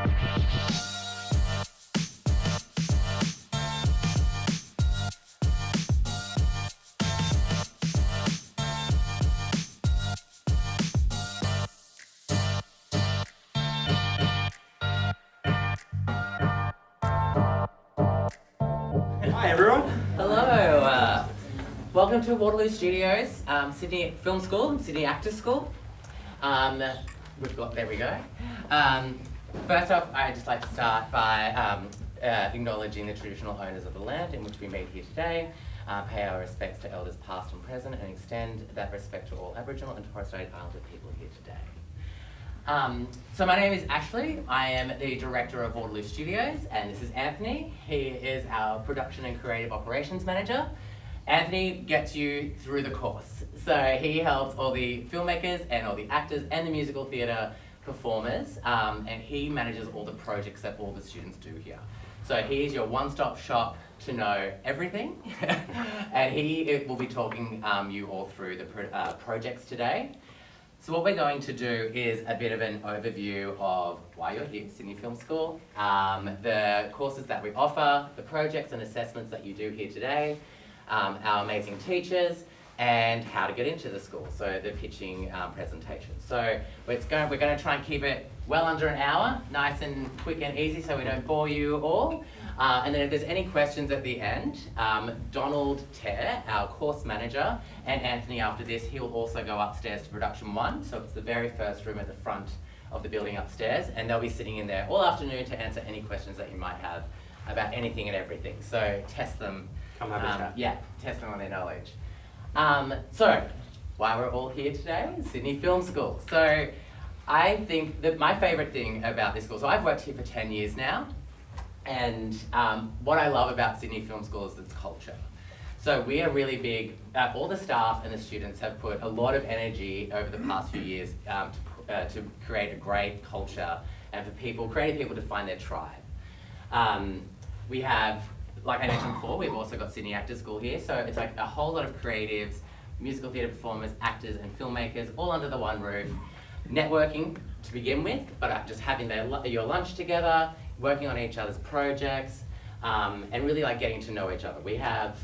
Hi everyone. Hello. Welcome to Waterloo Studios, Sydney Film School and Sydney Actors School. There we go. First off, I'd just like to start by acknowledging the traditional owners of the land in which we meet here today, pay our respects to elders past and present, and extend that respect to all Aboriginal and Torres Strait Islander people here today. So my name is Ashley. I am the director of Waterloo Studios, and this is Anthony. He is our production and creative operations manager. Anthony gets you through the course. So he helps all the filmmakers and all the actors and the musical theatre performers, and he manages all the projects that all the students do here. So he is your one-stop shop to know everything, and he will be talking you all through the projects today. So what we're going to do is a bit of an overview of why you're here at Sydney Film School, the courses that we offer, the projects and assessments that you do here today, our amazing teachers, and how to get into the school, so the pitching presentation. So we're going to try and keep it well under an hour, nice and quick and easy so we don't bore you all. And then if there's any questions at the end, Donald Tare, our course manager, and Anthony after this, he'll also go upstairs to production 1, so it's the very first room at the front of the building upstairs, and they'll be sitting in there all afternoon to answer any questions that you might have about anything and everything. So test them. Come have a chat. Yeah, test them on their knowledge. So why we're all here today, Sydney Film School. So I think that my favourite thing about this school, so I've worked here for 10 years now, and what I love about Sydney Film School is its culture. So we are really big, all the staff and the students have put a lot of energy over the past few years to create a great culture and for creative people to find their tribe. We have, like I mentioned before, we've also got Sydney Actors School here, so it's like a whole lot of creatives, musical theatre performers, actors and filmmakers all under the one roof, networking to begin with, but just having your lunch together, working on each other's projects, and really like getting to know each other. We have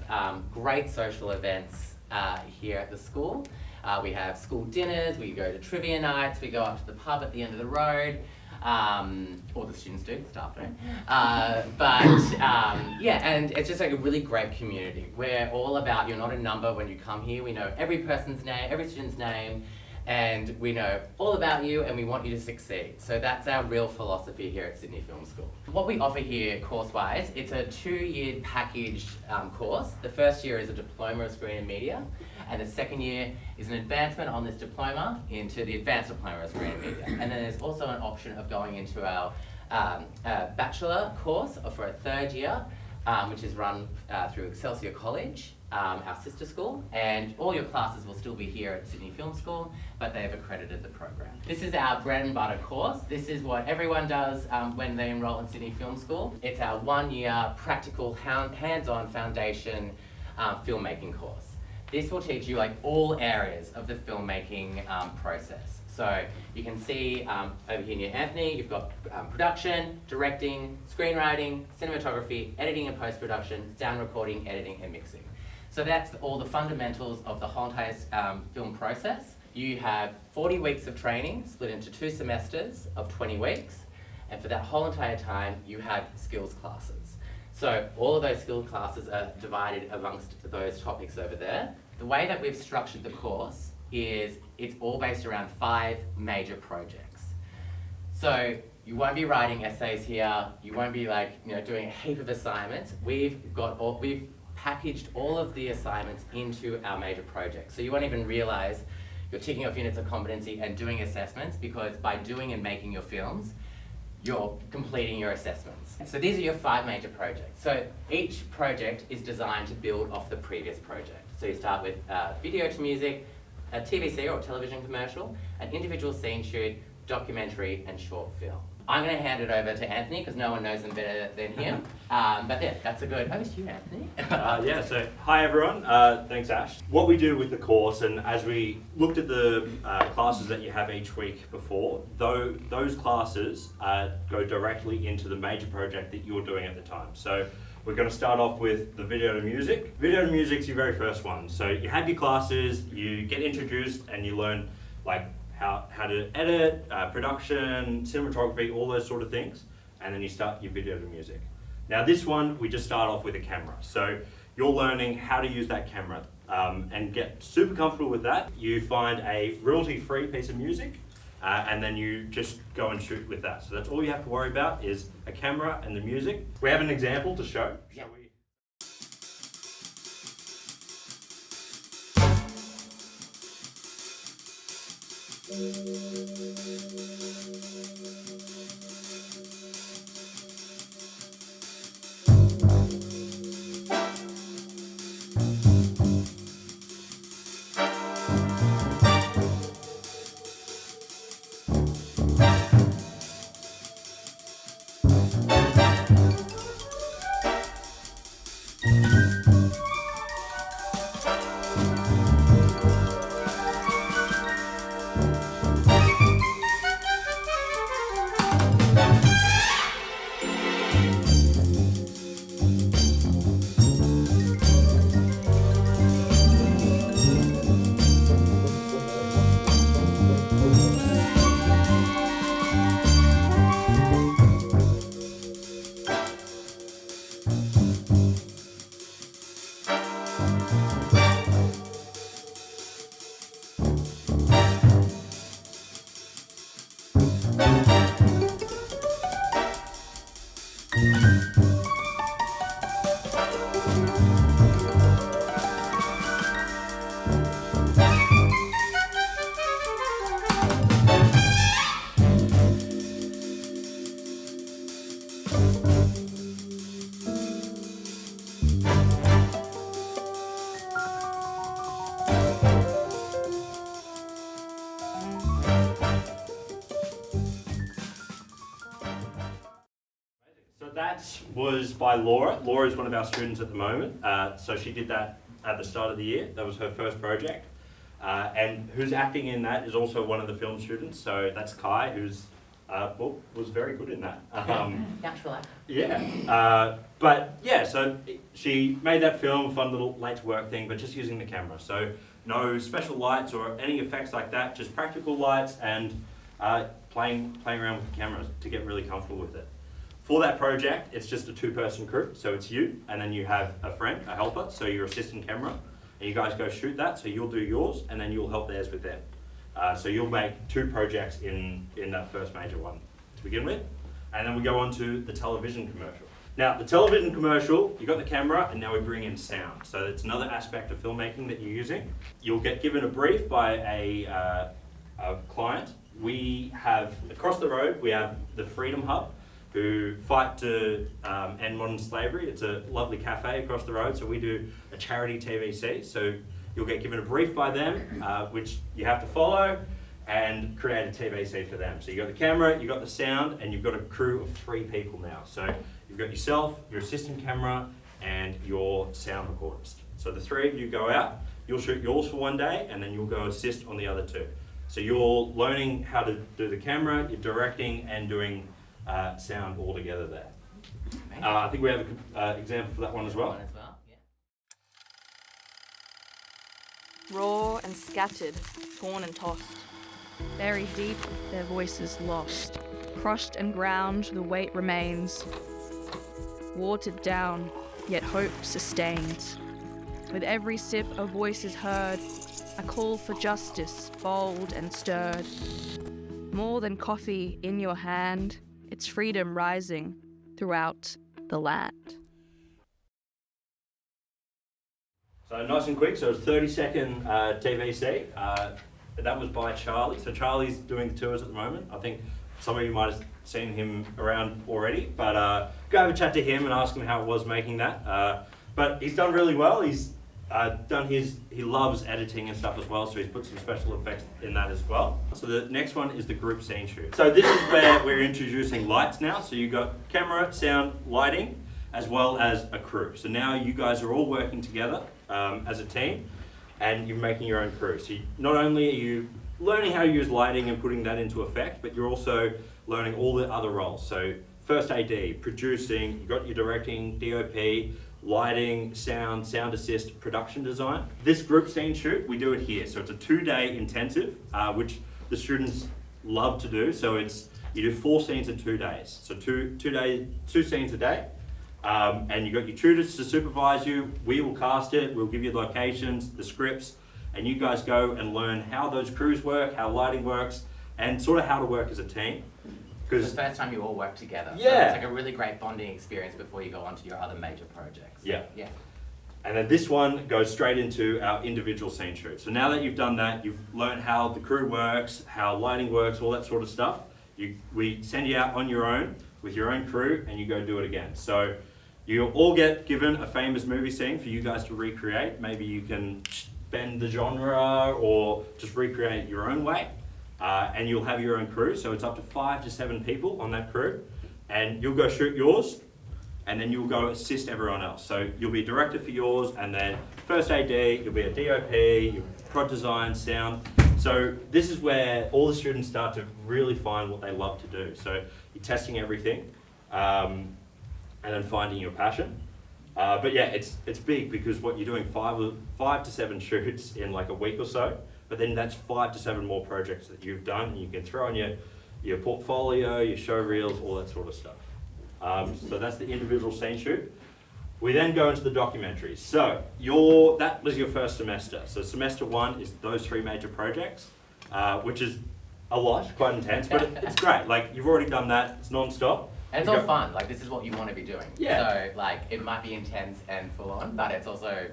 great social events here at the school. We have school dinners, we go to trivia nights, we go up to the pub at the end of the road, or the students do, the staff don't. Yeah, and it's just like a really great community. We're all about, you're not a number when you come here. We know every person's name, every student's name, and we know all about you and we want you to succeed. So that's our real philosophy here at Sydney Film School. What we offer here course-wise, it's a 2-year packaged course. The first year is a Diploma of Screen and Media, and the second year is an advancement on this diploma into the Advanced Diploma of Screen and Media. And then there's also an option of going into our Bachelor course for a 3rd year, which is run through Excelsior College, our sister school, and all your classes will still be here at Sydney Film School, but they've accredited the program. This is our bread and butter course. This is what everyone does when they enroll in Sydney Film School. It's our 1-year practical hands-on foundation filmmaking course. This will teach you like all areas of the filmmaking process. So you can see over here near Anthony, you've got production, directing, screenwriting, cinematography, editing and post-production, sound recording, editing and mixing. So that's all the fundamentals of the whole entire film process. You have 40 weeks of training split into 2 semesters of 20 weeks. And for that whole entire time, you have skills classes. So all of those skills classes are divided amongst those topics over there. The way that we've structured the course is it's all based around 5 major projects. So you won't be writing essays here, you won't be doing a heap of assignments. We've packaged all of the assignments into our major projects. So you won't even realize you're ticking off units of competency and doing assessments, because by doing and making your films, you're completing your assessments. So these are your 5 major projects. So each project is designed to build off the previous project. So you start with video to music, a TVC or television commercial, an individual scene shoot, documentary, and short film. I'm going to hand it over to Anthony because no one knows him better than him. But yeah, that's a good. Over to you, Anthony. Yeah, so hi everyone. Thanks, Ash. What we do with the course, and as we looked at the classes that you have each week before, those classes go directly into the major project that you're doing at the time. So we're going to start off with the video to music. Video to music's your very first one. So you have your classes, you get introduced, and you learn like how to edit, production, cinematography, all those sort of things, and then you start your video to music. Now this one, we just start off with a camera. So you're learning how to use that camera and get super comfortable with that. You find a royalty-free piece of music and then you just go and shoot with that. So that's all you have to worry about is a camera and the music. We have an example to show. Yeah. That was by Laura. Laura is one of our students at the moment. So she did that at the start of the year. That was her first project. And who's acting in that is also one of the film students. So that's Kai, who's was very good in that. Natural actor. Yeah. But yeah, so she made that film, fun little late to work thing, but just using the camera. So no special lights or any effects like that, just practical lights and playing around with the camera to get really comfortable with it. For that project, it's just a two-person crew, so it's you, and then you have a friend, a helper, so your assistant camera, and you guys go shoot that, so you'll do yours, and then you'll help theirs with them. So you'll make two projects in that first major one to begin with, and then we go on to the television commercial. Now, the television commercial, you've got the camera, and now we bring in sound. So it's another aspect of filmmaking that you're using. You'll get given a brief by a client. We have, across the road, we have the Freedom Hub, who fight to end modern slavery. It's a lovely cafe across the road, so we do a charity TVC. So you'll get given a brief by them, which you have to follow and create a TVC for them. So you've got the camera, you've got the sound, and you've got a crew of 3 people now. So you've got yourself, your assistant camera, and your sound recordist. So the 3 of you go out, you'll shoot yours for one day, and then you'll go assist on the other 2. So you're learning how to do the camera, you're directing, and doing sound all together there. I think we have an example for that one as well. Raw and scattered, torn and tossed. Buried deep, their voices lost. Crushed and ground, the weight remains. Watered down, yet hope sustained. With every sip a voice is heard, a call for justice, bold and stirred. More than coffee in your hand, it's freedom rising throughout the land. So nice and quick, so it's 30-second TVC. That was by Charlie. So Charlie's doing the tours at the moment. I think some of you might have seen him around already, but go have a chat to him and ask him how it was making that. But he's done really well. He's he loves editing and stuff as well, so he's put some special effects in that as well. So the next one is the group scene shoot. So this is where we're introducing lights now. So you've got camera, sound, lighting, as well as a crew. So now you guys are all working together as a team, and you're making your own crew. So not only are you learning how to use lighting and putting that into effect, but you're also learning all the other roles. So first AD, producing, you've got your directing, DOP, lighting, sound assist, production design. This group scene shoot, we do it here. So it's a 2-day intensive, which the students love to do. So you do 4 scenes in 2 days. So two scenes a day. And you've got your tutors to supervise you. We will cast it, we'll give you the locations, the scripts, and you guys go and learn how those crews work, how lighting works, and sort of how to work as a team. It's the first time you all work together. Yeah. So it's like a really great bonding experience before you go on to your other major projects. Yeah. Yeah. And then this one goes straight into our individual scene shoot. So now that you've done that, you've learned how the crew works, how lighting works, all that sort of stuff. We send you out on your own with your own crew, and you go do it again. So you all get given a famous movie scene for you guys to recreate. Maybe you can bend the genre or just recreate it your own way. And you'll have your own crew, so it's up to 5 to 7 people on that crew, and you'll go shoot yours, and then you'll go assist everyone else. So you'll be a director for yours, and then first AD, you'll be a DOP, you'll prod design, sound. So this is where all the students start to really find what they love to do. So you're testing everything, and then finding your passion. But yeah, it's big because what you're doing 5 to 7 shoots in like a week or so. But then that's 5 to 7 more projects that you've done, and you can throw on your portfolio, your show reels, all that sort of stuff. So that's the individual scene shoot. We then go into the documentaries. So that was your first semester. So semester 1 is those 3 major projects, which is a lot, quite intense, but it's great. Like you've already done that, it's non-stop. And it's all fun, like this is what you want to be doing. Yeah. So like it might be intense and full on, but it's also,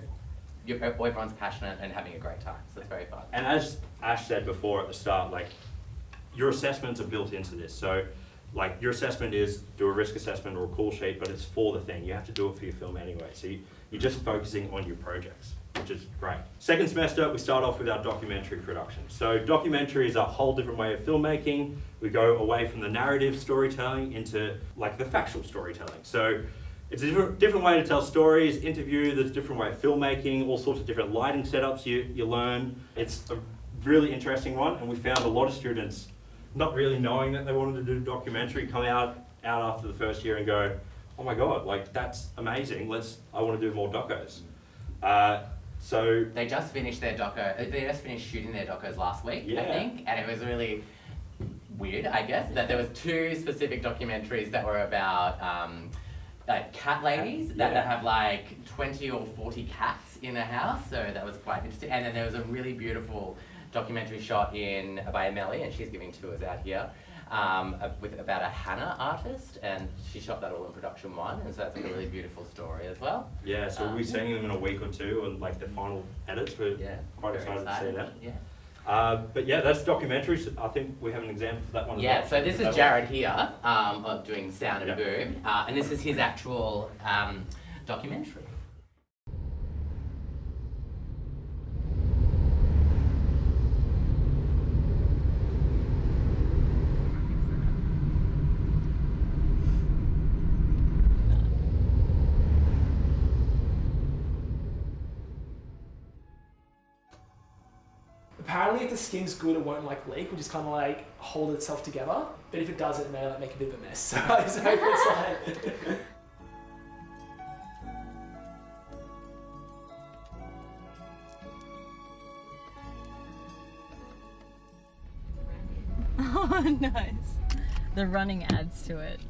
everyone's passionate and having a great time, so it's very fun. And as Ash said before at the start, like your assessments are built into this. So like your assessment is do a risk assessment or a call sheet, but it's for the thing. You have to do it for your film anyway. So you're just focusing on your projects, which is great. Second semester, we start off with our documentary production. So documentary is a whole different way of filmmaking. We go away from the narrative storytelling into like the factual storytelling. So it's a different way to tell stories, interview, there's a different way of filmmaking, all sorts of different lighting setups you learn. It's a really interesting one, and we found a lot of students not really knowing that they wanted to do documentary come out after the first year and go, oh my God, like that's amazing, I want to do more docos. So they just finished shooting their docos last week, I think, and it was really weird, I guess, that there was 2 specific documentaries that were about like cat ladies that have like 20 or 40 cats in a house, so that was quite interesting. And then there was a really beautiful documentary shot by Amelie, and she's giving tours out here, about a henna artist, and she shot that all in production 1, and so that's like a really beautiful story as well. Yeah, so we'll be seeing them in a week or 2, and like the final edits. We're quite excited to see that. Yeah. But yeah, that's documentaries. I think we have an example for that one as well. Yeah, so this is Jared here, of doing Sound and Boom, and this is his actual documentary. Apparently if the skin's good, it won't like leak, which is kind of like hold itself together. But if it doesn't, it may like make a bit of a mess. So I just hope it's like... Oh, nice. The running adds to it.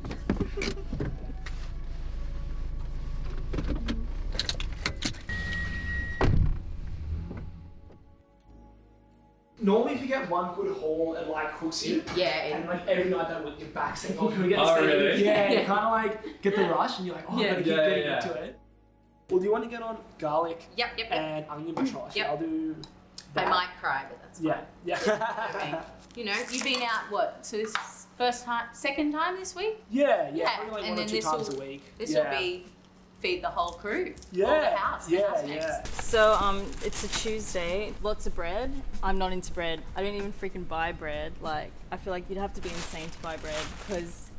Normally if you get one good haul, it like hooks you. Yeah. And like every night that week you're back saying, oh, can we get Oh, this thing? really? Yeah, you kind of like get the rush and you're like, oh, I gotta keep getting into it. Well, do you want to get on garlic Yep. and onion matrosh? Yep. I'll do I that. might cry, but that's fine. Yeah. Okay. You know, you've been out, what, so this is second time this week? Yeah, Yeah, probably like and 1 or then 2 times a week. This will be feed the whole crew, Yeah, or the house, the housemates. yeah. So it's a Tuesday. Lots of bread. I'm not into bread. I don't even freaking buy bread. Like, I feel like you'd have to be insane to buy bread because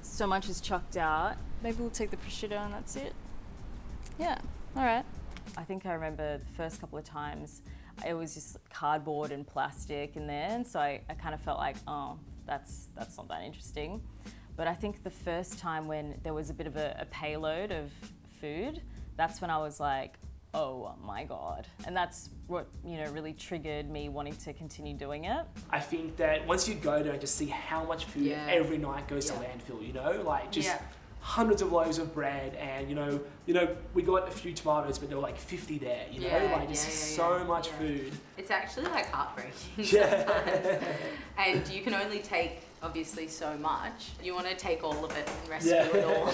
so much is chucked out. Maybe we'll take the prosciutto and that's it. Yeah, all right. I think I remember the first couple of times it was just cardboard and plastic in there, and so I kind of felt like, oh, that's not that interesting. But I think the first time when there was a bit of a payload of food, that's when I was like, oh my God. And that's what, really triggered me wanting to continue doing it. I think that once you go there and just see how much food every night goes to landfill, like just hundreds of loaves of bread, and we got a few tomatoes, but there were like 50 there, so much food. It's actually like heartbreaking Yeah. sometimes. And you can only take obviously so much. You want to take all of it and rescue it all.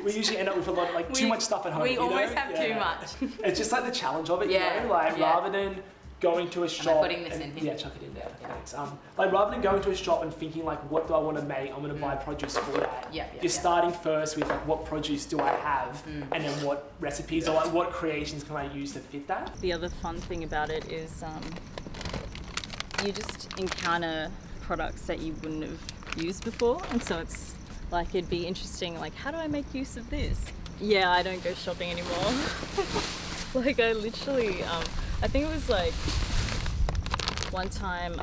We usually end up with a lot of too much stuff at home. We always have too much. It's just like the challenge of it, rather than going to a shop. Am I putting this in here? Yeah, chuck it in there. Thanks. Like rather than going to a shop and thinking like, what do I want to make? I'm going to buy produce for that. You're starting first with like, what produce do I have, and then what recipes or like what creations can I use to fit that. The other fun thing about it is you just encounter products that you wouldn't have used before, and so it's like it'd be interesting, like, how do I make use of this? Yeah, I don't go shopping anymore. Like, I literally I think it was like one time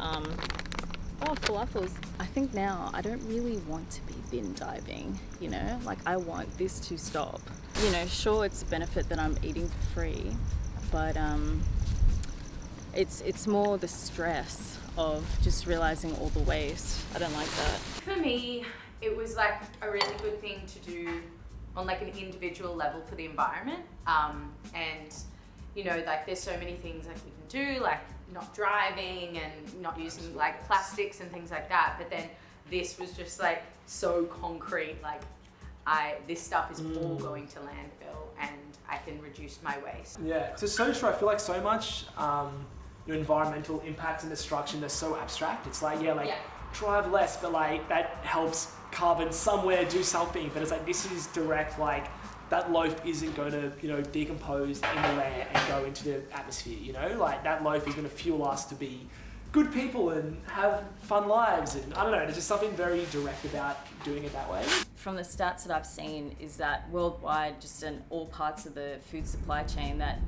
falafels. I think now I don't really want to be bin diving, like I want this to stop. Sure, it's a benefit that I'm eating for free, but it's more the stress of just realizing all the waste. I don't like that. For me, it was like a really good thing to do on like an individual level for the environment. And like there's so many things like we can do, like not driving and not using like plastics and things like that. But then this was just like so concrete, like this stuff is all going to landfill and I can reduce my waste. Yeah, so true. I feel like so much environmental impacts and destruction are so abstract. It's like, drive less, but like that helps carbon somewhere, do something. But it's like, this is direct, like that loaf isn't going to, decompose in the land and go into the atmosphere, like that loaf is going to fuel us to be good people and have fun lives. And I don't know, there's just something very direct about doing it that way. From the stats that I've seen is that worldwide, just in all parts of the food supply chain, that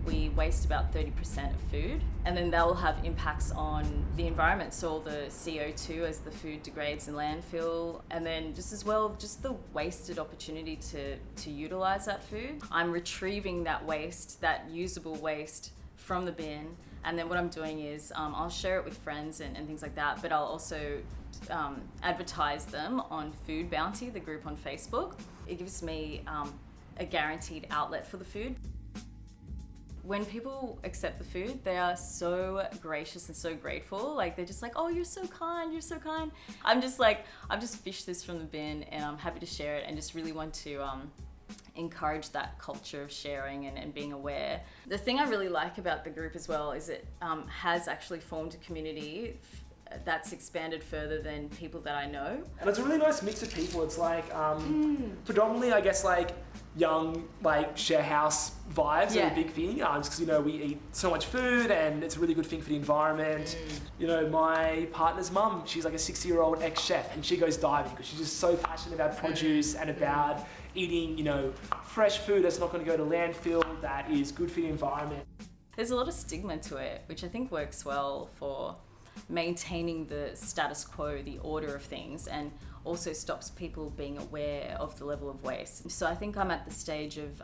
we waste about 30% of food, and then that will have impacts on the environment. So all the CO2 as the food degrades in landfill, and then just as well, just the wasted opportunity to utilize that food. I'm retrieving that waste, that usable waste from the bin, and then what I'm doing is I'll share it with friends and things like that, but I'll also advertise them on Food Bounty, the group on Facebook. It gives me a guaranteed outlet for the food. When people accept the food, they are so gracious and so grateful. Like, they're just like, oh, you're so kind, you're so kind. I'm just like, I've just fished this from the bin and I'm happy to share it, and just really want to encourage that culture of sharing and being aware. The thing I really like about the group as well is it has actually formed a community that's expanded further than people that I know. And it's a really nice mix of people. It's like predominantly, I guess, like young, like share house vibes are a big thing. Just because, we eat so much food and it's a really good thing for the environment. My partner's mum, she's like a 60-year-old ex-chef, and she goes diving because she's just so passionate about produce and about eating, fresh food that's not going to go to landfill, that is good for the environment. There's a lot of stigma to it, which I think works well for maintaining the status quo, the order of things, and also stops people being aware of the level of waste. So I think I'm at the stage of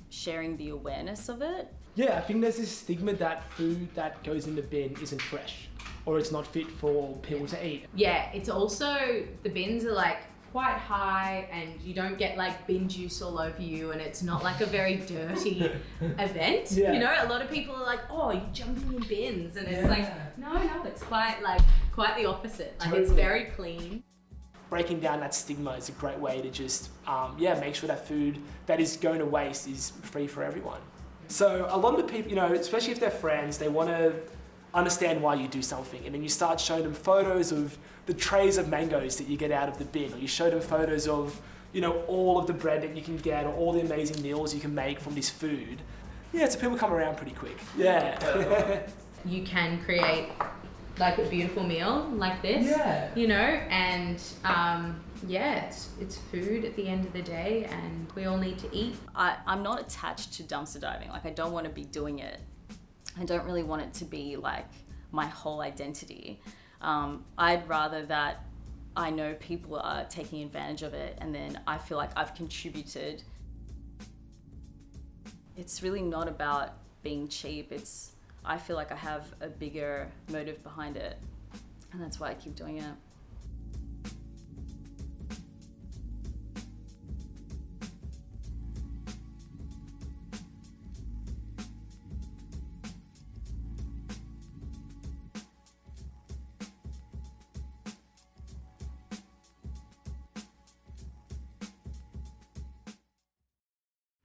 sharing the awareness of it. Yeah, I think there's this stigma that food that goes in the bin isn't fresh, or it's not fit for people to eat. Yeah, it's also, the bins are like quite high and you don't get like bin juice all over you, and it's not like a very dirty event. A lot of people are like, oh, you're jumping in bins, and it's like, no, it's quite the opposite. Like, it's very clean. Breaking down that stigma is a great way to just make sure that food that is going to waste is free for everyone. So a lot of the people, especially if they're friends, they want to understand why you do something, and then you start showing them photos of the trays of mangoes that you get out of the bin, or you show them photos of all of the bread that you can get or all the amazing meals you can make from this food. Yeah, so people come around pretty quick. Yeah. You can create like a beautiful meal like this, and it's food at the end of the day, and we all need to eat. I'm not attached to dumpster diving. Like, I don't want to be doing it. I don't really want it to be like my whole identity. I'd rather that I know people are taking advantage of it, and then I feel like I've contributed. It's really not about being cheap. I feel like I have a bigger motive behind it, and that's why I keep doing it.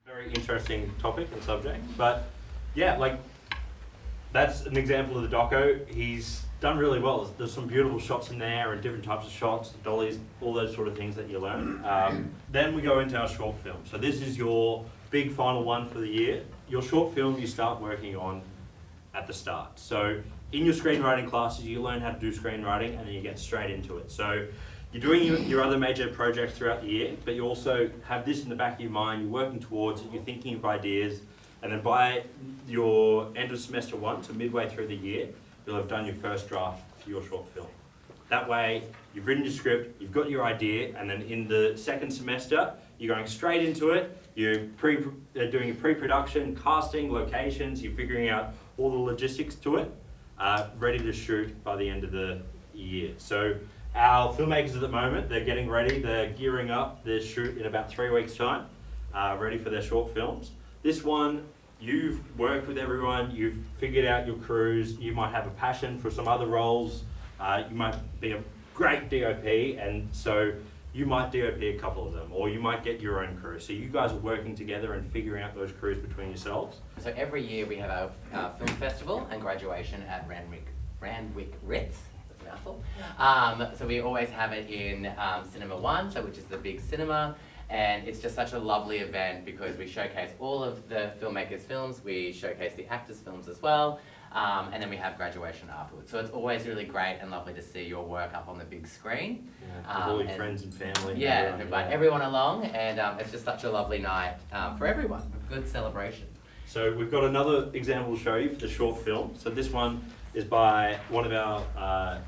Very interesting topic and subject, but yeah, like that's an example of the doco. He's done really well. There's some beautiful shots in there and different types of shots, dollies, all those sort of things that you learn. Then we go into our short film. So this is your big final one for the year. Your short film you start working on at the start. So in your screenwriting classes, you learn how to do screenwriting and then you get straight into it. So you're doing your other major projects throughout the year, but you also have this in the back of your mind, you're working towards it, you're thinking of ideas, and then by your end of semester one, so midway through the year, you'll have done your first draft for your short film. That way, you've written your script, you've got your idea, and then in the second semester, you're going straight into it, you're doing your pre-production, casting, locations, you're figuring out all the logistics to it, ready to shoot by the end of the year. So our filmmakers at the moment, they're getting ready, they're gearing up, they're shoot in about 3 weeks' time, ready for their short films. This one, you've worked with everyone, you've figured out your crews, you might have a passion for some other roles, you might be a great DOP, and so you might DOP a couple of them, or you might get your own crew. So you guys are working together and figuring out those crews between yourselves. So every year we have our film festival and graduation at Randwick Ritz. Mouthful. So we always have it in Cinema 1, which is the big cinema, and it's just such a lovely event because we showcase all of the filmmakers' films, we showcase the actors' films as well, and then we have graduation afterwards. So it's always really great and lovely to see your work up on the big screen. Yeah, with all your friends and family. Yeah, and invite everyone along, and it's just such a lovely night for everyone, a good celebration. So we've got another example to show you for the short film. So this one is by one of our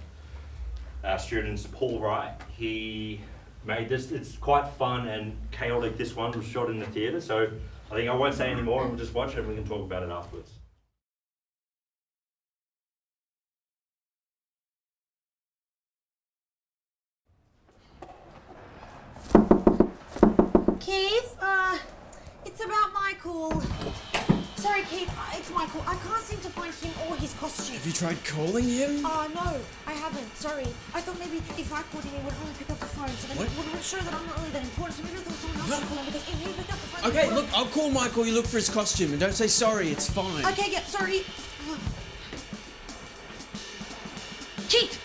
students, Paul Wright. He made this. It's quite fun and chaotic. This one was shot in the theatre, so I think I won't say any more and we'll just watch it and we can talk about it afterwards. Keith, it's about Michael. Sorry, Keith, it's Michael. I can't seem to find him or his costume. Have you tried calling him? No, I haven't. Sorry. I thought maybe if I called him, he would only pick up the phone, so then it would show that I'm not really that important. So maybe I thought someone else would call him, because if he picked up the phone... Okay, look, I'll call Michael. You look for his costume, and don't say sorry. It's fine. Okay, yeah, sorry. Keith,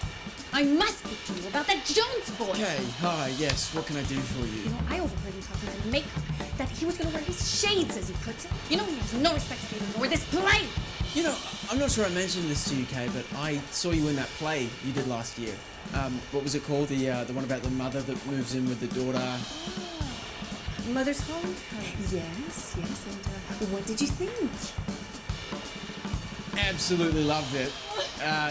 I must speak to you about that Jones boy. Okay, hi, yes, what can I do for you? You know, I overheard him talking about makeup, that he was going to wear his shades, as he puts it. You know, he has no respect for even or this play. You know, I'm not sure I mentioned this to you, Kay, but I saw you in that play you did last year. What was it called? The one about the mother that moves in with the daughter. Mother's Home? Yes, and what did you think? Absolutely loved it.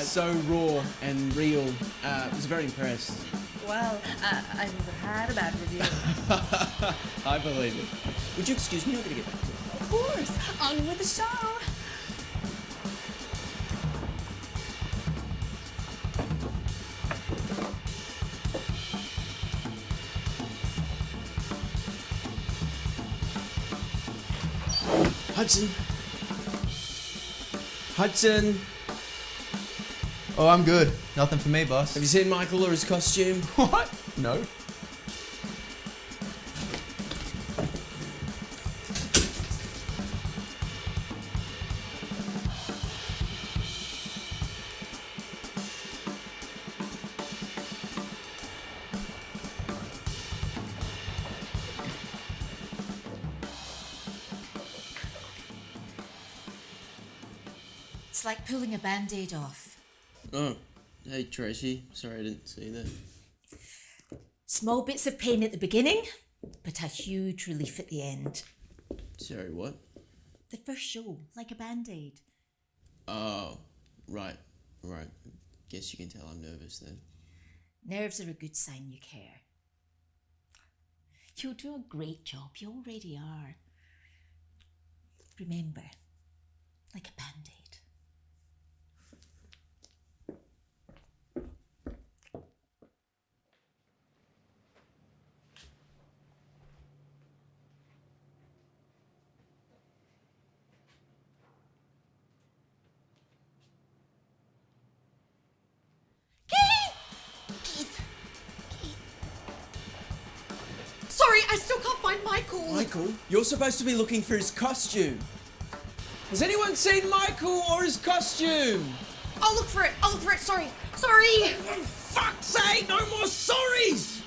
So raw and real. Was very impressed. Well, I never had a bad review. I believe it. Would you excuse me? I'm going to get back to it. Of course. On with the show. Hudson. Oh, I'm good. Nothing for me, boss. Have you seen Michael or his costume? What? No. It's like pulling a band-aid off. Oh, hey Tracy. Sorry I didn't see that. Small bits of pain at the beginning, but a huge relief at the end. Sorry, what? The first show, like a band-aid. Oh, right. Guess you can tell I'm nervous then. Nerves are a good sign you care. You'll do a great job, you already are. Remember, like a band-aid. Sorry, I still can't find Michael. Michael, you're supposed to be looking for his costume. Has anyone seen Michael or his costume? I'll look for it. Sorry. For fuck's sake, no more sorries!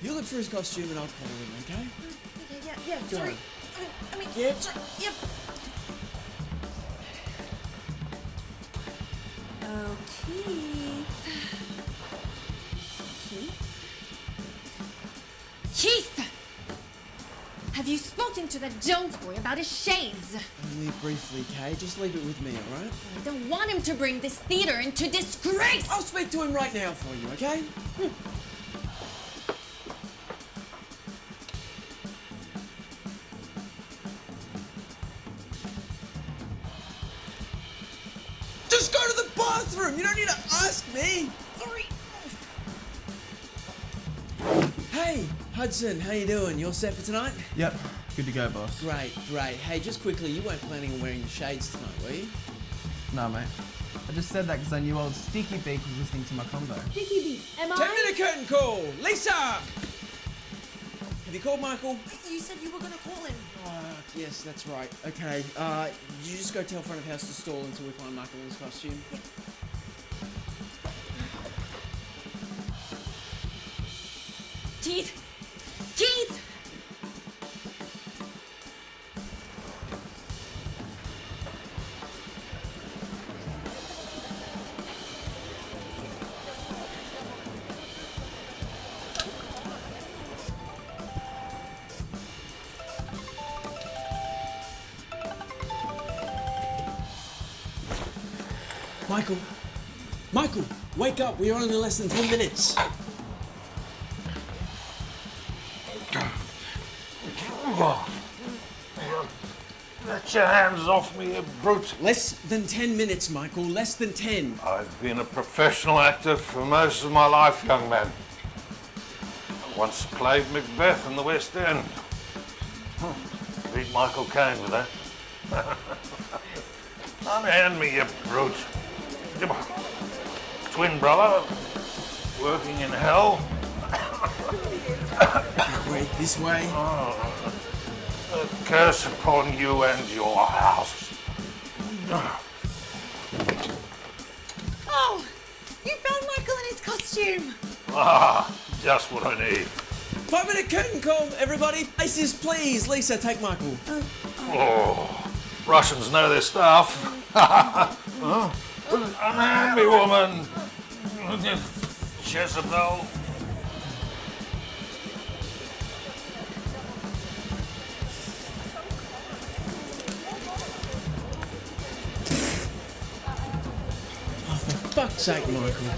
You look for his costume and I'll call him, okay? Yeah, Go sorry. on. Sorry, yep. Oh, Keith! Have you spoken to that Jones boy about his shades? Only briefly, Kay. Just leave it with me, alright? I don't want him to bring this theatre into disgrace! I'll speak to him right now for you, okay? Just go to the bathroom! You don't need to ask me! Sorry. Hey, Hudson, how you doing? You all set for tonight? Yep, good to go, boss. Great. Hey, just quickly, you weren't planning on wearing the shades tonight, were you? No, mate. I just said that because I knew old Sticky Beak was listening to my combo. Sticky Beak, am 10-minute curtain call! Lisa! Have you called Michael? You said you were gonna call him. Yes, that's right. Okay, you just go tell front of house to stall until we find Michael in his costume. Keith! Michael, wake up. We are only less than 10 minutes. Get your hands off me, you brute. Less than 10 minutes, Michael. Less than 10. I've been a professional actor for most of my life, young man. I once played Macbeth in the West End. Beat Michael Caine with that. Unhand me, you brute. Twin brother, working in hell. Wait, this way. A curse upon you and your house. Oh! You found Michael in his costume! Just what I need. 5-minute curtain call, everybody. Places, please. Lisa, take Michael. Oh, Russians know their stuff. Unhand me, woman. Jezebel. Fuck's sake, Michael.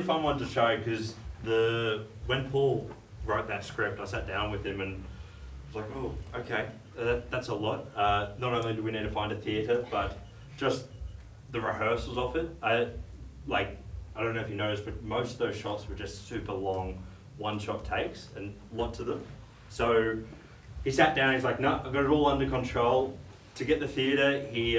really fun one to show because when Paul wrote that script, I sat down with him and was like, oh, okay, that's a lot. Not only do we need to find a theatre, but just the rehearsals of it. I don't know if you noticed, but most of those shots were just super long, one-shot takes, and lots of them. So he sat down, he's like, no, I've got it all under control. To get the theatre, he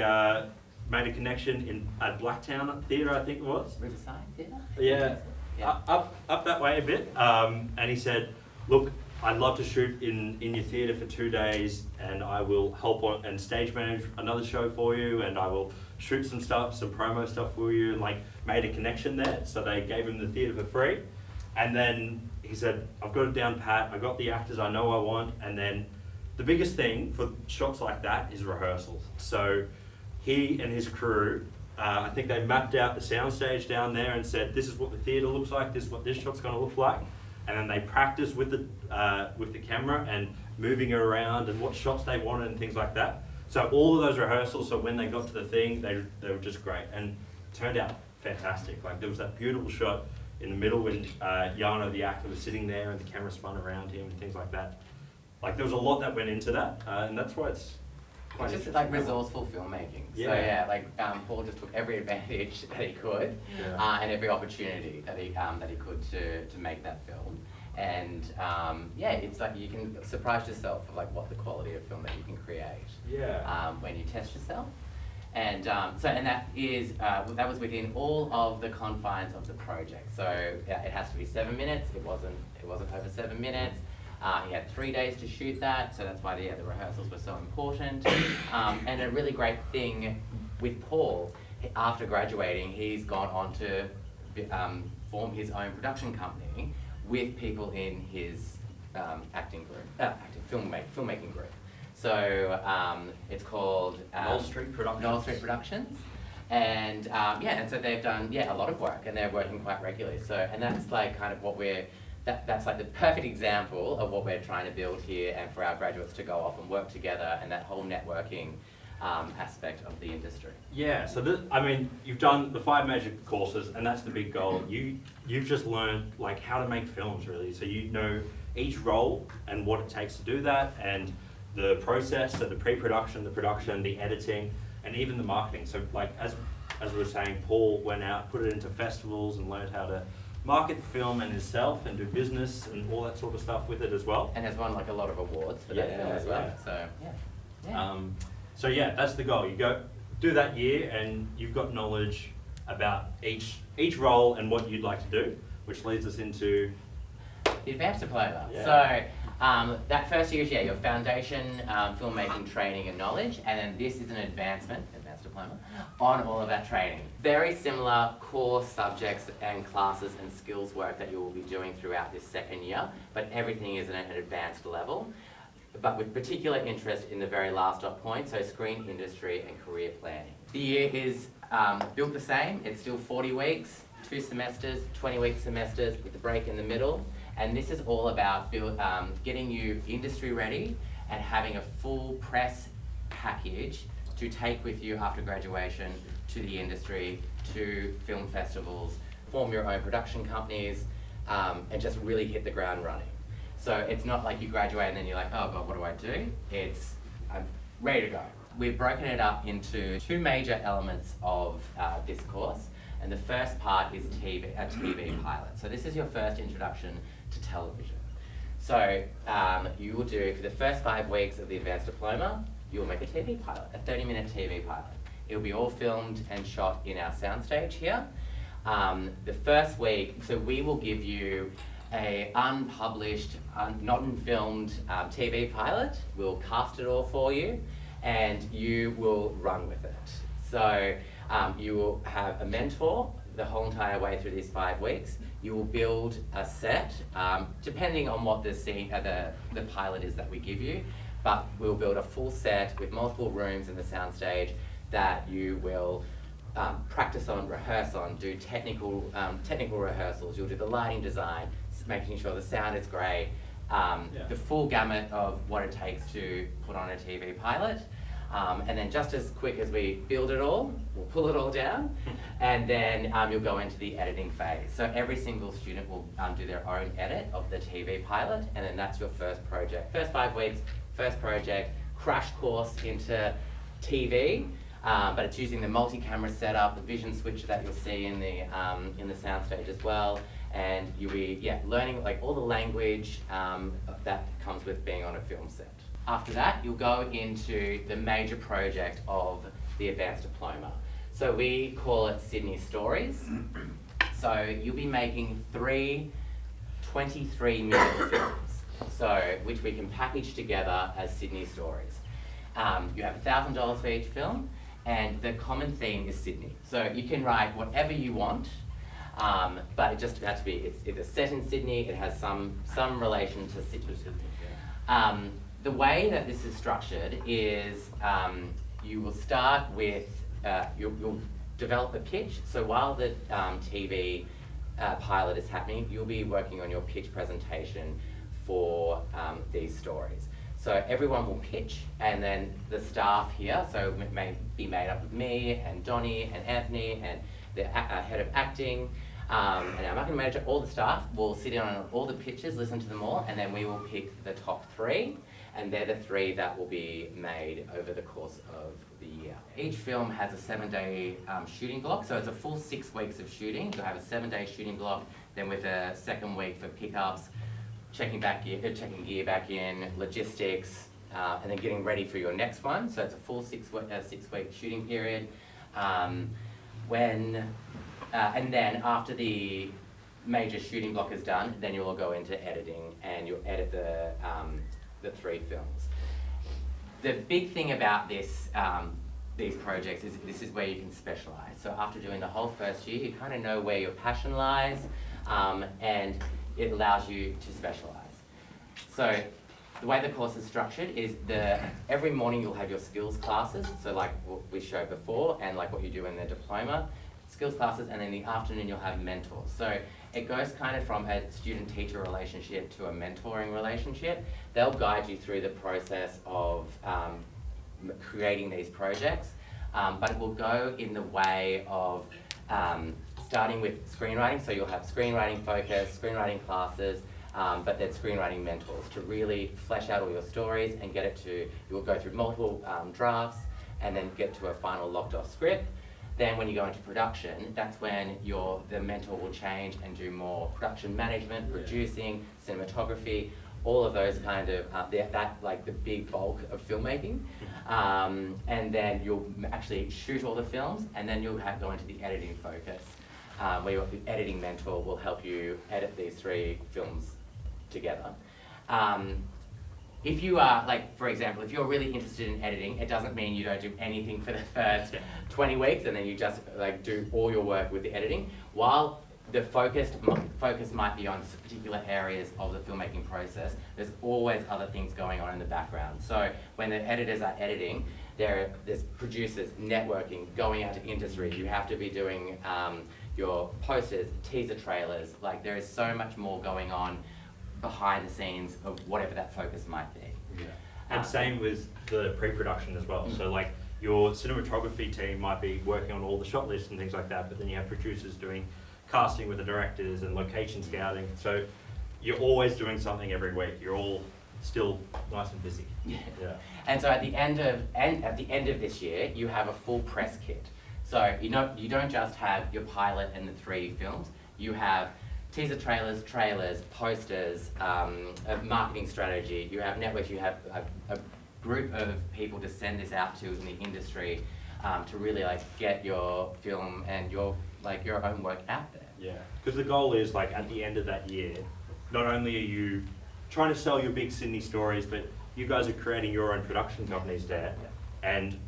made a connection at Blacktown Theatre, I think it was. Riverside Theatre? Yeah, Yeah. up that way a bit. And he said, look, I'd love to shoot in your theatre for 2 days, and I will help on and stage manage another show for you, and I will shoot some stuff, some promo stuff for you, and like made a connection there. So they gave him the theatre for free. And then he said, I've got it down pat, I got the actors I know I want, and then the biggest thing for shots like that is rehearsals. So he and his crew, I think they mapped out the soundstage down there and said, this is what the theatre looks like, this is what this shot's gonna look like. And then they practiced with the camera and moving it around and what shots they wanted and things like that. So all of those rehearsals, so when they got to the thing, they were just great and turned out fantastic. Like there was that beautiful shot in the middle when Yano, the actor, was sitting there and the camera spun around him and things like that. Like there was a lot that went into that, and that's why it's quite It's just like resourceful filmmaking. Yeah. So yeah, like Paul just took every advantage that he could, and every opportunity that he could to make that film. And yeah, it's like you can surprise yourself of like what the quality of film that you can create. Yeah. When you test yourself. And and that is that was within all of the confines of the project. So it has to be 7 minutes. It wasn't over 7 minutes. He had 3 days to shoot that, so that's why the rehearsals were so important. And a really great thing with Paul, after graduating, he's gone on to form his own production company with people in his filmmaking group. So it's called Knoll Street Productions. Knoll Street Productions. And and so they've done a lot of work, and they're working quite regularly. So and that's like kind of what that's like the perfect example of what we're trying to build here, and for our graduates to go off and work together, and that whole networking aspect of the industry. Yeah, so you've done the 5 major courses, and that's the big goal. You've just learned like how to make films, really. So you know each role and what it takes to do that, and the process, so the pre-production, the production, the editing, and even the marketing. So like as we were saying, Paul went out, put it into festivals, and learned how to market the film and himself and do business and all that sort of stuff with it as well. And has won like a lot of awards for that film as well. Yeah. So yeah, that's the goal. You go do that year and you've got knowledge about each role and what you'd like to do, which leads us into the advanced diploma. Yeah. So that first year is your foundation filmmaking training and knowledge, and then this is an advanced diploma on all of that training. Very similar core subjects and classes and skills work that you will be doing throughout this second year, but everything is at an advanced level, but with particular interest in the very last dot point, so screen industry and career planning. The year is built the same. It's still 40 weeks, 2 semesters, 20-week semesters with the break in the middle. And this is all about getting you industry ready and having a full press package to take with you after graduation to the industry, to film festivals, form your own production companies, and just really hit the ground running. So it's not like you graduate and then you're like, oh God, what do I do? It's, I'm ready to go. We've broken it up into 2 major elements of this course. And the first part is a TV pilot. So this is your first introduction to television. So you will do, for the first 5 weeks of the advanced diploma, you will make a TV pilot, a 30-minute TV pilot. It will be all filmed and shot in our soundstage here. The first week, so we will give you a unpublished, not filmed TV pilot. We'll cast it all for you, and you will run with it. So you will have a mentor the whole entire way through these 5 weeks. You will build a set, depending on what the scene, the pilot is that we give you, but we'll build a full set with multiple rooms in the soundstage that you will practice on, rehearse on, do technical rehearsals. You'll do the lighting design, making sure the sound is great, the full gamut of what it takes to put on a TV pilot. And then just as quick as we build it all, we'll pull it all down, and then you'll go into the editing phase. So every single student will do their own edit of the TV pilot, and then that's your first project. First 5 weeks, first project, crash course into TV, but it's using the multi-camera setup, the vision switcher that you'll see in the soundstage as well, and you'll be learning like all the language that comes with being on a film set. After that, you'll go into the major project of the advanced diploma. So we call it Sydney Stories. So you'll be making 3 23-minute films, which we can package together as Sydney Stories. You have $1,000 for each film, and the common theme is Sydney. So you can write whatever you want, but it just has to be, it's set in Sydney, it has some relation to Sydney. The way that this is structured is you will start with, you'll develop a pitch. So while the TV pilot is happening, you'll be working on your pitch presentation for these stories. So everyone will pitch, and then the staff here, so it may be made up of me and Donnie and Anthony and the head of acting, and our marketing manager, all the staff will sit in on all the pitches, listen to them all, and then we will pick the top 3. And they're the 3 that will be made over the course of the year. Each film has a 7-day shooting block, so it's a full 6 weeks of shooting. You'll have a 7-day shooting block, then with a second week for pickups, checking gear back in, logistics, and then getting ready for your next one. So it's a full 6-week shooting period. And then after the major shooting block is done, then you'll go into editing, and you'll edit the 3 films. The big thing about these projects is this is where you can specialise. So after doing the whole first year, you kind of know where your passion lies, and it allows you to specialise. So the way the course is structured is every morning you'll have your skills classes, so like what we showed before, and like what you do in the diploma, skills classes, and in the afternoon you'll have mentors. So it goes kind of from a student-teacher relationship to a mentoring relationship. They'll guide you through the process of creating these projects, but it will go in the way of starting with screenwriting. So you'll have screenwriting focus, screenwriting classes, but then screenwriting mentors to really flesh out all your stories and get it to, you'll go through multiple drafts and then get to a final locked off script. Then when you go into production, that's when the mentor will change and do more production management, producing, cinematography, all of those kind of, like the big bulk of filmmaking. And then you'll actually shoot all the films, and then you'll go into the editing focus, where the editing mentor will help you edit these 3 films together. If you are, like, for example, if you're really interested in editing, it doesn't mean you don't do anything for the first 20 weeks and then you just like do all your work with the editing. While the focus might be on particular areas of the filmmaking process, there's always other things going on in the background. So when the editors are editing, there's producers, networking, going out to industry. You have to be doing your posters, teaser trailers. Like, there is so much more going on behind the scenes of whatever that focus might be. Yeah. And same with the pre-production as well. So like your cinematography team might be working on all the shot lists and things like that, but then you have producers doing casting with the directors and location scouting. So you're always doing something every week. You're all still nice and busy. Yeah. And so at the end of this year, you have a full press kit. So you don't just have your pilot and the 3 films. You have teaser trailers, posters, a marketing strategy. You have networks. You have a group of people to send this out to in the industry to really like get your film and your own work out there. Yeah, because the goal is like at the end of that year, not only are you trying to sell your big Sydney stories, but you guys are creating your own production companies there, and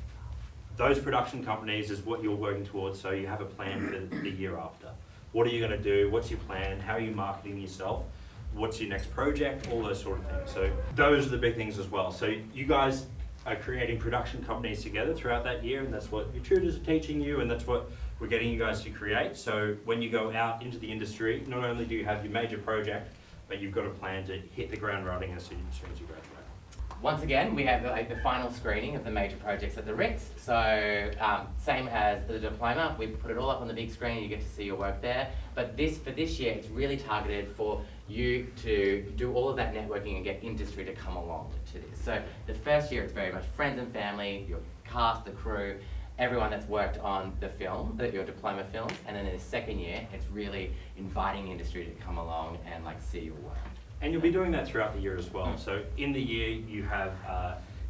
those production companies is what you're working towards. So you have a plan for the year after. What are you going to do? What's your plan? How are you marketing yourself? What's your next project? All those sort of things. So those are the big things as well. So you guys are creating production companies together throughout that year, and that's what your tutors are teaching you, and that's what we're getting you guys to create. So when you go out into the industry, not only do you have your major project, but you've got a plan to hit the ground running as soon as you graduate. Once again, we have the final screening of the major projects at the Ritz. So same as the diploma, we put it all up on the big screen. You get to see your work there. But for this year, it's really targeted for you to do all of that networking and get industry to come along to this. So the first year, it's very much friends and family, your cast, the crew, everyone that's worked on the film, your diploma films. And then in the second year, it's really inviting industry to come along and like see your work. And you'll be doing that throughout the year as well. So in the year, you have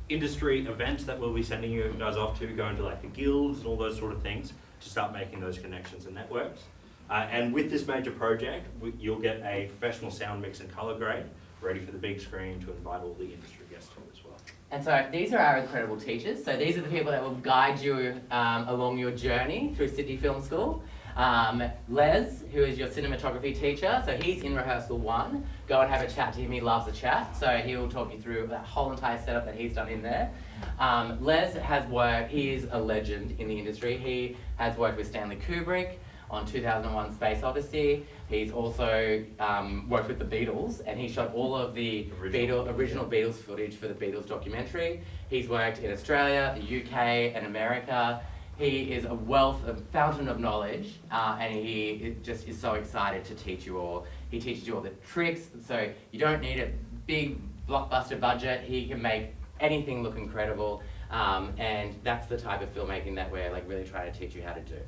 industry events that we'll be sending you guys off to, going to like the guilds and all those sort of things to start making those connections and networks. And with this major project, you'll get a professional sound mix and color grade ready for the big screen to invite all the industry guests to as well. And so these are our incredible teachers. So these are the people that will guide you along your journey through Sydney Film School. Les, who is your cinematography teacher, so he's in rehearsal 1. Go and have a chat to him, he loves a chat, so he will talk you through that whole entire setup that he's done in there. Les has worked, he is a legend in the industry. He has worked with Stanley Kubrick on 2001 Space Odyssey. He's also worked with the Beatles, and he shot all of the original Beatles footage for the Beatles documentary. He's worked in Australia, the UK, and America. He is a fountain of knowledge, and he just is so excited to teach you all. He teaches you all the tricks, so you don't need a big blockbuster budget. He can make anything look incredible, and that's the type of filmmaking that we're like really trying to teach you how to do,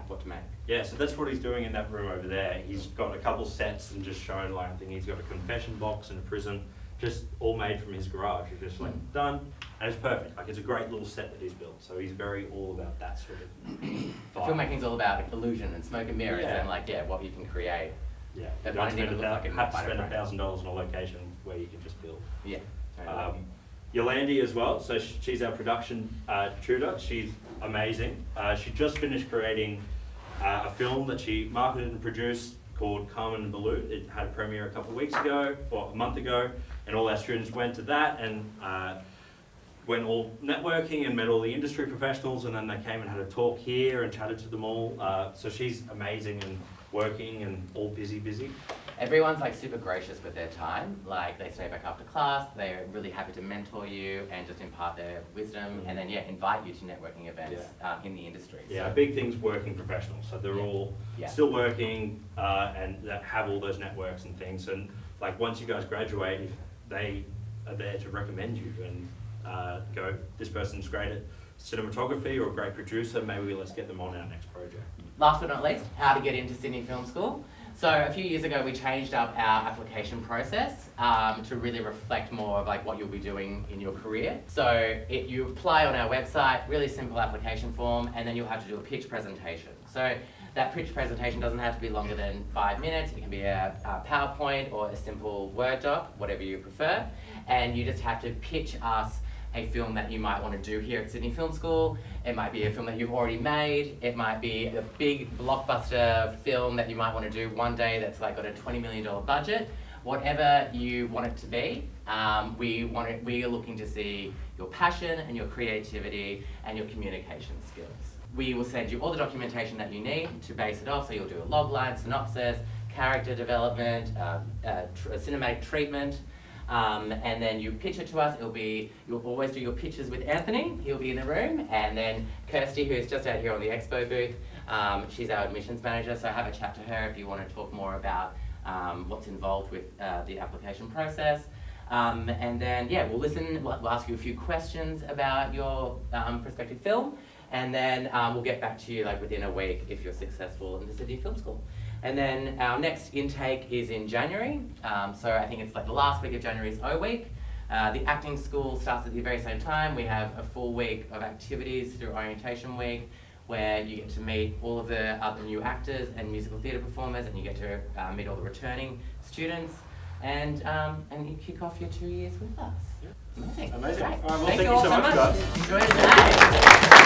what to make. Yeah, so that's what he's doing in that room over there. He's got a couple sets and just shown like, I think he's got a confession box and a prison, just all made from his garage. He's just like done, and it's perfect. Like it's a great little set that he's built. So he's very all about that sort of vibe. Filmmaking's all about illusion and smoke and mirrors and what you can create. Yeah, That you might don't even look like have to spend $1,000 on a location where you can just build. Yeah. Totally. Yolandi as well, so she's our production tutor. She's amazing. She just finished creating a film that she marketed and produced called Carmen and Baloo. It had a premiere a couple of weeks ago, or a month ago, and all our students went to that and went all networking and met all the industry professionals, and then they came and had a talk here and chatted to them all. So she's amazing and working and all busy. Everyone's like super gracious with their time. Like they stay back after class, they're really happy to mentor you and just impart their wisdom, and then invite you to networking events in the industry. Yeah, a big thing's working professionals. So they're all still working and that have all those networks and things. And like once you guys graduate, if they are there to recommend you and go, this person's great at cinematography or a great producer, maybe let's get them on our next project. Last but not least, how to get into Sydney Film School. So a few years ago, we changed up our application process to really reflect more of like what you'll be doing in your career. So you apply on our website, really simple application form, and then you'll have to do a pitch presentation. So that pitch presentation doesn't have to be longer than 5 minutes. It can be a PowerPoint or a simple Word doc, whatever you prefer. And you just have to pitch us a film that you might want to do here at Sydney Film School. It might be a film that you've already made. It might be a big blockbuster film that you might want to do one day that's like got a $20 million budget. Whatever you want it to be, we are looking to see your passion and your creativity and your communication skills. We will send you all the documentation that you need to base it off, so you'll do a logline, synopsis, character development, cinematic treatment, and then you pitch it to us. You'll always do your pitches with Anthony. He'll be in the room, and then Kirsty, who is just out here on the expo booth, she's our admissions manager. So have a chat to her if you want to talk more about what's involved with the application process. And then we'll ask you a few questions about your prospective film, and then we'll get back to you like within a week if you're successful in the Sydney Film School. And then our next intake is in January. So I think it's like the last week of January is O Week. The acting school starts at the very same time. We have a full week of activities through Orientation Week, where you get to meet all of the other new actors and musical theatre performers, and you get to meet all the returning students, and you kick off your 2 years with us. Amazing. Great. All right, well, Thank thank you you so much, guys. Enjoy the day.